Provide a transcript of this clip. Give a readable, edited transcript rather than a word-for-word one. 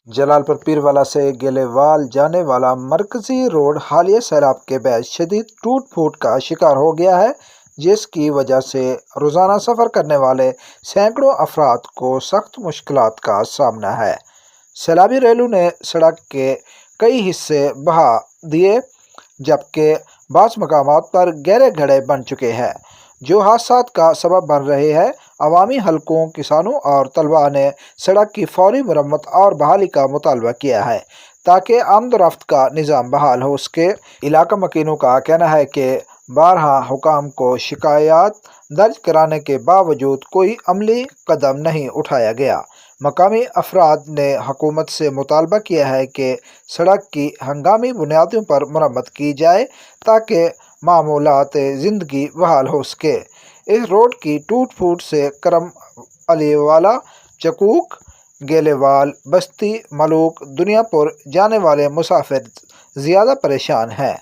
جلال پور پیروالا سے گیلےوال جانے والا مرکزی روڈ حالیہ سیلاب کے باعث شدید ٹوٹ پھوٹ کا شکار ہو گیا ہے، جس کی وجہ سے روزانہ سفر کرنے والے سینکڑوں افراد کو سخت مشکلات کا سامنا ہے۔ سیلابی ریلوں نے سڑک کے کئی حصے بہا دیے، جبکہ بعض مقامات پر گہرے گڑھے بن چکے ہیں، جو حادثات کا سبب بن رہے ہیں۔ عوامی حلقوں، کسانوں اور طلباء نے سڑک کی فوری مرمت اور بحالی کا مطالبہ کیا ہے تاکہ آمد و رفت کا نظام بحال ہو سکے۔ علاقہ مکینوں کا کہنا ہے کہ بارہا حکام کو شکایات درج کرانے کے باوجود کوئی عملی قدم نہیں اٹھایا گیا۔ مقامی افراد نے حکومت سے مطالبہ کیا ہے کہ سڑک کی ہنگامی بنیادوں پر مرمت کی جائے تاکہ معمولات زندگی بحال ہو سکے۔ اس روڈ کی ٹوٹ پھوٹ سے کرم علی والا، چکوک، گیلےوال، بستی، ملوک، دنیا پور جانے والے مسافر زیادہ پریشان ہیں۔